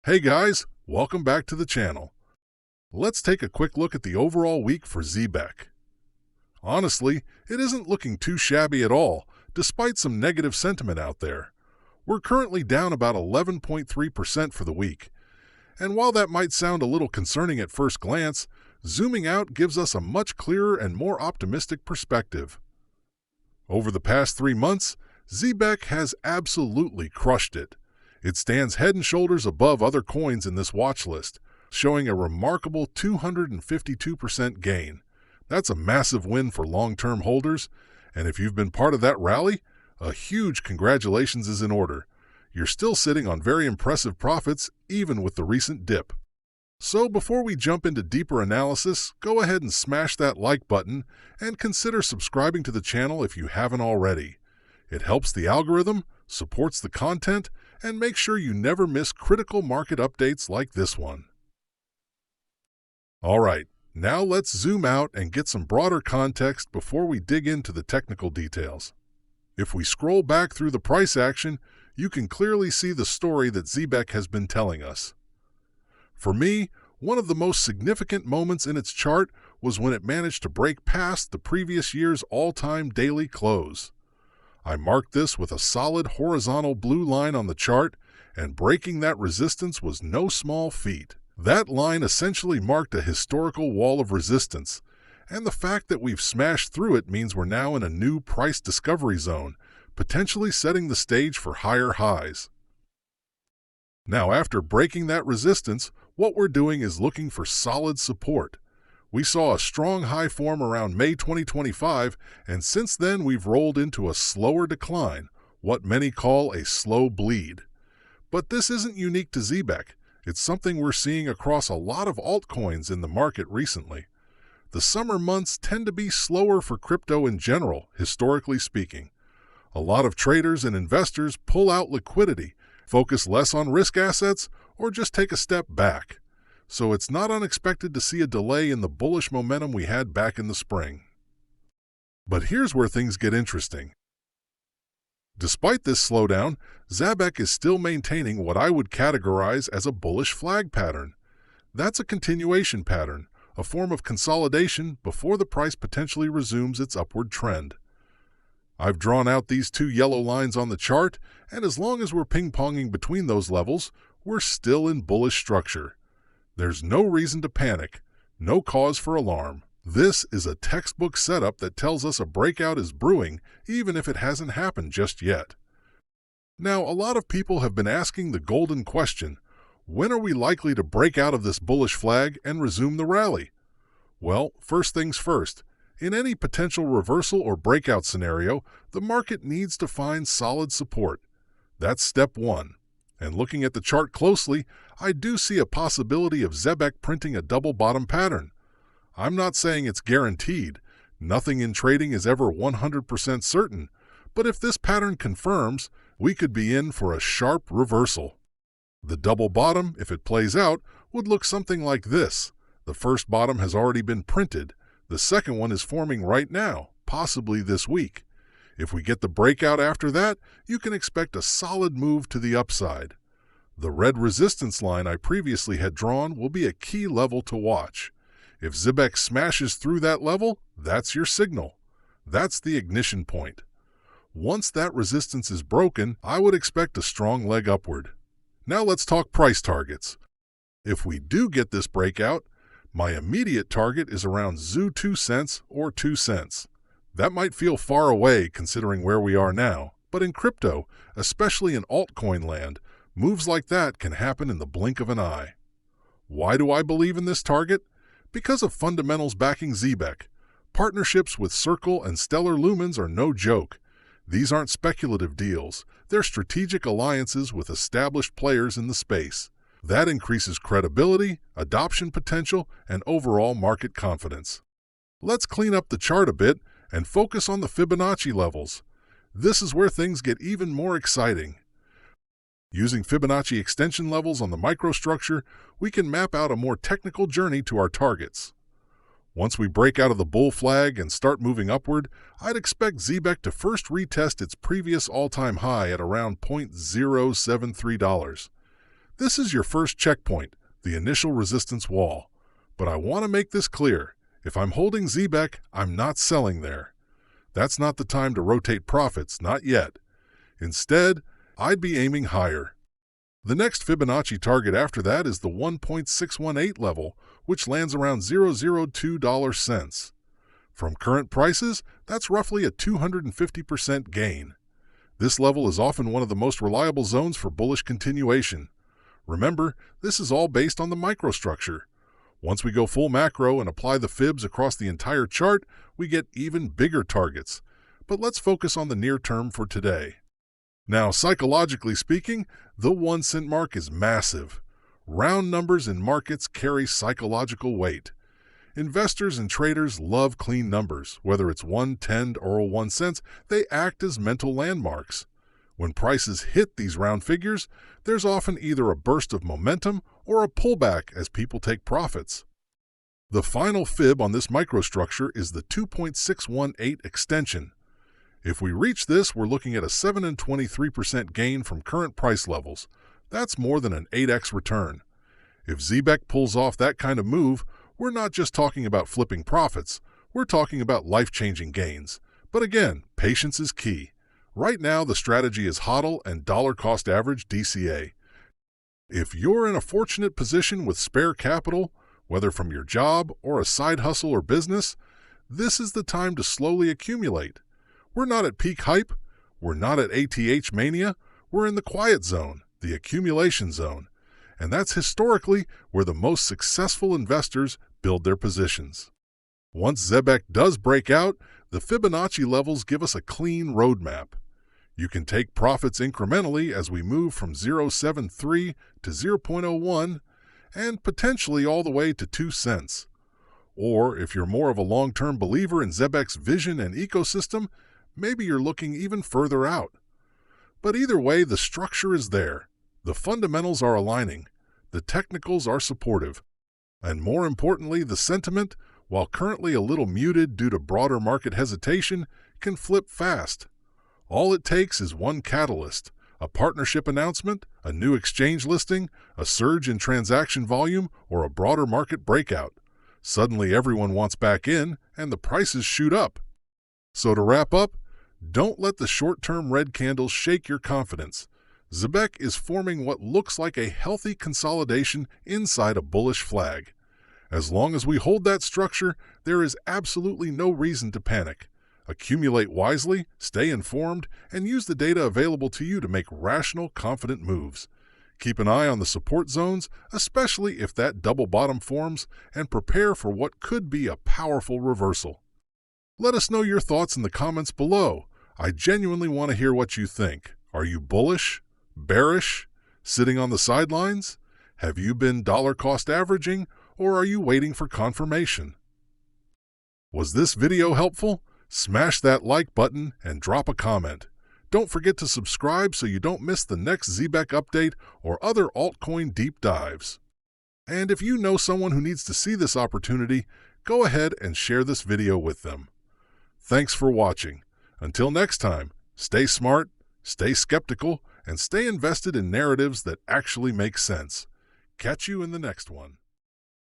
Hey guys, welcome back to the channel. Let's take a quick look at the overall week for Zebeck. Honestly, it isn't looking too shabby at all, despite some negative sentiment out there. We're currently down about 11.3% for the week. And while that might sound a little concerning at first glance, zooming out gives us a much clearer and more optimistic perspective. Over the past 3 months, Zebeck has absolutely crushed it. It stands head and shoulders above other coins in this watch list, showing a remarkable 252% gain. That's a massive win for long-term holders, and if you've been part of that rally, a huge congratulations is in order. You're still sitting on very impressive profits, even with the recent dip. So before we jump into deeper analysis, go ahead and smash that like button and consider subscribing to the channel if you haven't already. It helps the algorithm, supports the content, and make sure you never miss critical market updates like this one. Alright, now let's zoom out and get some broader context before we dig into the technical details. If we scroll back through the price action, you can clearly see the story that Zebeck has been telling us. For me, one of the most significant moments in its chart was when it managed to break past the previous year's all-time daily close. I marked this with a solid horizontal blue line on the chart, and breaking that resistance was no small feat. That line essentially marked a historical wall of resistance, and the fact that we've smashed through it means we're now in a new price discovery zone, potentially setting the stage for higher highs. Now, after breaking that resistance, what we're doing is looking for solid support. We saw a strong high form around May 2025, and since then we've rolled into a slower decline, what many call a slow bleed. But this isn't unique to Zebeck. It's something we're seeing across a lot of altcoins in the market recently. The summer months tend to be slower for crypto in general, historically speaking. A lot of traders and investors pull out liquidity, focus less on risk assets, or just take a step back. So it's not unexpected to see a delay in the bullish momentum we had back in the spring. But here's where things get interesting. Despite this slowdown, Zebeck is still maintaining what I would categorize as a bullish flag pattern. That's a continuation pattern, a form of consolidation before the price potentially resumes its upward trend. I've drawn out these 2 yellow lines on the chart, and as long as we're ping-ponging between those levels, we're still in bullish structure. There's no reason to panic, no cause for alarm. This is a textbook setup that tells us a breakout is brewing, even if it hasn't happened just yet. Now, a lot of people have been asking the golden question: when are we likely to break out of this bullish flag and resume the rally? Well, first things first. In any potential reversal or breakout scenario, the market needs to find solid support. That's step 1. And looking at the chart closely, I do see a possibility of Zebeck printing a double bottom pattern. I'm not saying it's guaranteed. Nothing in trading is ever 100% certain. But if this pattern confirms, we could be in for a sharp reversal. The double bottom, if it plays out, would look something like this. The first bottom has already been printed. The second one is forming right now, possibly this week. If we get the breakout after that, you can expect a solid move to the upside. The red resistance line I previously had drawn will be a key level to watch. If Zebeck smashes through that level, that's your signal. That's the ignition point. Once that resistance is broken, I would expect a strong leg upward. Now let's talk price targets. If we do get this breakout, my immediate target is around ZBCN 2 cents or 2 cents. That might feel far away considering where we are now, but in crypto, especially in altcoin land, moves like that can happen in the blink of an eye. Why do I believe in this target? Because of fundamentals backing Zebeck. Partnerships with Circle and Stellar Lumens are no joke. These aren't speculative deals. They're strategic alliances with established players in the space. That increases credibility, adoption potential, and overall market confidence. Let's clean up the chart a bit and focus on the Fibonacci levels. This is where things get even more exciting. Using Fibonacci extension levels on the microstructure, we can map out a more technical journey to our targets. Once we break out of the bull flag and start moving upward, I'd expect Zebeck to first retest its previous all-time high at around $0.073. This is your first checkpoint, the initial resistance wall. But I want to make this clear. If I'm holding Zebeck, I'm not selling there. That's not the time to rotate profits, not yet. Instead, I'd be aiming higher. The next Fibonacci target after that is the 1.618 level, which lands around $0.002. From current prices, that's roughly a 250% gain. This level is often one of the most reliable zones for bullish continuation. Remember, this is all based on the microstructure. Once we go full macro and apply the fibs across the entire chart, we get even bigger targets. But let's focus on the near term for today. Now, psychologically speaking, the 1 cent mark is massive. Round numbers in markets carry psychological weight. Investors and traders love clean numbers. Whether it's 1, 10, or 1 cent, they act as mental landmarks. When prices hit these round figures, there's often either a burst of momentum or a pullback as people take profits. The final fib on this microstructure is the 2.618 extension. If we reach this, we're looking at a 7.23% gain from current price levels. That's more than an 8x return. If Zebeck pulls off that kind of move, we're not just talking about flipping profits, we're talking about life-changing gains. But again, patience is key. Right now, the strategy is hodl and dollar cost average DCA. If you're in a fortunate position with spare capital, whether from your job or a side hustle or business, this is the time to slowly accumulate. We're not at peak hype, we're not at ATH mania, we're in the quiet zone, the accumulation zone. And that's historically where the most successful investors build their positions. Once Zebeck does break out, the Fibonacci levels give us a clean roadmap. You can take profits incrementally as we move from 0.73 to 0.01 and potentially all the way to 2 cents. Or if you're more of a long-term believer in Zebeck's vision and ecosystem, maybe you're looking even further out. But either way, the structure is there. The fundamentals are aligning. The technicals are supportive. And more importantly, the sentiment, while currently a little muted due to broader market hesitation, can flip fast. All it takes is one catalyst, a partnership announcement, a new exchange listing, a surge in transaction volume, or a broader market breakout. Suddenly everyone wants back in, and the prices shoot up. So to wrap up, don't let the short-term red candles shake your confidence. Zebeck is forming what looks like a healthy consolidation inside a bullish flag. As long as we hold that structure, there is absolutely no reason to panic. Accumulate wisely, stay informed, and use the data available to you to make rational, confident moves. Keep an eye on the support zones, especially if that double bottom forms, and prepare for what could be a powerful reversal. Let us know your thoughts in the comments below. I genuinely want to hear what you think. Are you bullish? Bearish? Sitting on the sidelines? Have you been dollar cost averaging, or are you waiting for confirmation? Was this video helpful? Smash that like button and drop a comment. Don't forget to subscribe so you don't miss the next Zebeck update or other altcoin deep dives. And if you know someone who needs to see this opportunity, go ahead and share this video with them. Thanks for watching. Until next time, stay smart, stay skeptical, and stay invested in narratives that actually make sense. Catch you in the next one.